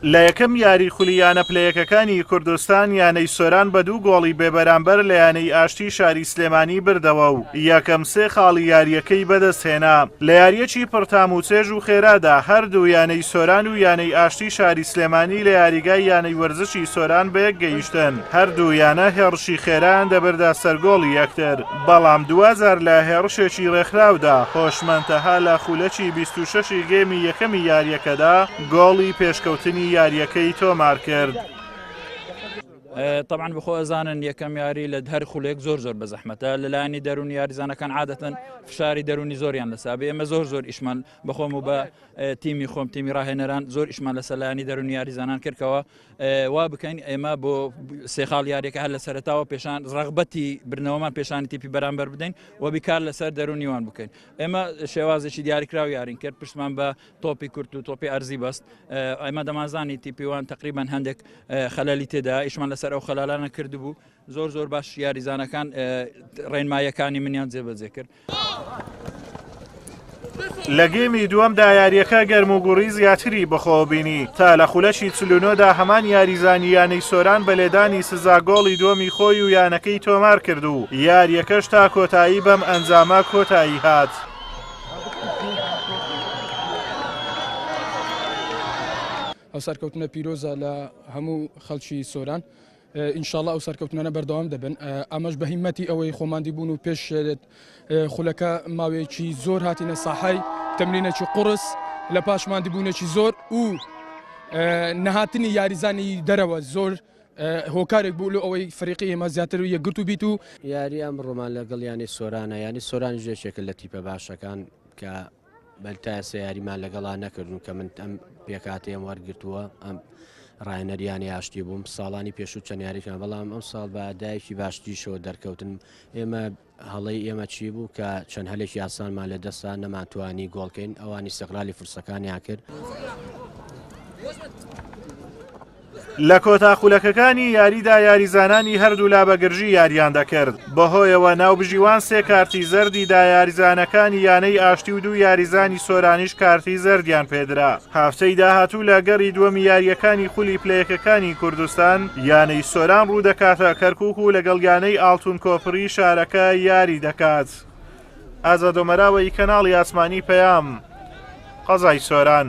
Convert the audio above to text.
لە یەکەم یاری خولیانە پلەیەکەکانی کوردستان یانەی سۆران بە 2 گۆڵی بێبەرامبەر لە یانەی ئاشتی شاری سلێمانی بردەوە و یەکەم 3 خاڵی یاریەکەی بەدەستهێنا. لە یاریەکی پڕتام و چێژ و خێرادا هەردوو یانەی سۆران و یانەی ئاشتی شاری سلێمانی لە یاریگای یانەی وەرزشی سۆران بەیەک گەیشتن. هەردوو یانە هێڕشی خێران دەبردا سەرگۆڵی یەکتر، بەڵام 2000 لە هێڕشێکی ڕێکخراودا خۆشمەندەها لە خولەکی 26 گێمی یەکەمی یاریەکەدا گۆڵی پێشکەوتنی یاریەکەی تۆمار کرد. طبعا بخۆ ئەزانن یەکەم یاری لە هەر خولێک زۆر بە زەحمەتە لەلایەنی دەرونی یاریزانەکان عادەتەن فشاری دەرونی زۆریان لەسابێ ئێمە زۆر ئیشمان بەخۆم و بە تیمی خۆم تیمی ڕاهێنەران زۆر ئیشمان لە سەلایەنی دەرونی یاریزانان کردکەوە وا بکەین ئێمە بۆ 3 خاڵ یاریەکە هەر لە سەرەتاوە پێشان ڕەغبەتی برنەوەمان پێشانی تیپی بەرامبەر بدەین و بیکار لەسەر دەرونیوان بکەین. ئێمە شێوازێکی دیاریکراو یارین کرد پشتمان بە تۆپی کورت و تۆپی ئەرزی بەست. ئێمە دەمازانی تیپیوان تقریبان هەندێک خەلەلی تێدا ئیشمان لەسەر ئەو خەلالانە کردبوو زۆر باش یاریزانەکان ڕێنمایەکانی منیان جێبەجێ کرد. لە گێمی دووەمدا یاریەکە گەرم و گوڕی زیاتری بەخۆ بینی تا لە خولەشی چلونۆدا هەمان یاریزانی یانەی سۆران بە لێدانی سزا گۆڵی دووەمی خۆی و یانەکەی تۆمار کرد و یاریەکەش تا کۆتایی بەم ئەنجامە کۆتایی هات. ئەو سەرکەوتنە پیرۆزە لە هەموو خەڵکی سۆران. ئینشاءڵڵا ئەو سەرکەوتنانە بەردەوام دەبن. ئەمەش بە هیمەتی ئەوەی خۆماندی بوون و پێش خولەکە ماوەیەکی زۆر هاتینە ساحای تەمرینێکی قوڕس لە پاشماندی بوونێکی زۆر و نەهاتنی یاریزانی دەرەوە زۆر هۆکارێک بوو لە ئەوەی فریقی ئێمە زیاتر و یەکگرت و بیت و یاری ئەم ڕۆمان لەگەڵ یانی سۆرانە ینی سۆران ژێشێکە لە تیپە باشەکان کە بەلتایسە یاریمان لەگەڵا نەکردون کە من ئەم پێکاتێم وەرگرتووە ئەم ڕایەنەریانی ئاشتی بووم ساڵانی پێشوو چەند یاریکان بەڵام ئەم ساڵ بە دایکی باشتیشەوە دەرکەوتن ئێمە هەڵەی ئێمە چی بوو کە چەند هەلێکی یاسانمان لە دەستان نەماتوانی گۆڵکەین ئەوانی استقلالی فرسەکانیان کرد. لە کۆتا خولەکەکانی یاریدا یاریزانانی هەردوو لابەگرژی یاریان دەکرد بەهۆیەوە ناوبژیوان 3 کارتی زەردیدا یاریزانەکانی یانەی ئاشتی و 2 یاریزانی سۆرانیش کارتی زەردیان پێدرا. هەفتەی داهاتوو لە گەڕی دووەمی یاریەکانی خولی پلەیەکەکانی کوردستان یانەی سۆران ڕوو دەکاتە کەرکووک و لەگەڵ یانەی ئاڵتون کۆپڕی شارەکە یاری دەکات. ئازادۆمەراوەی کەناڵی ئاسمانی پەیام قەزای سۆران.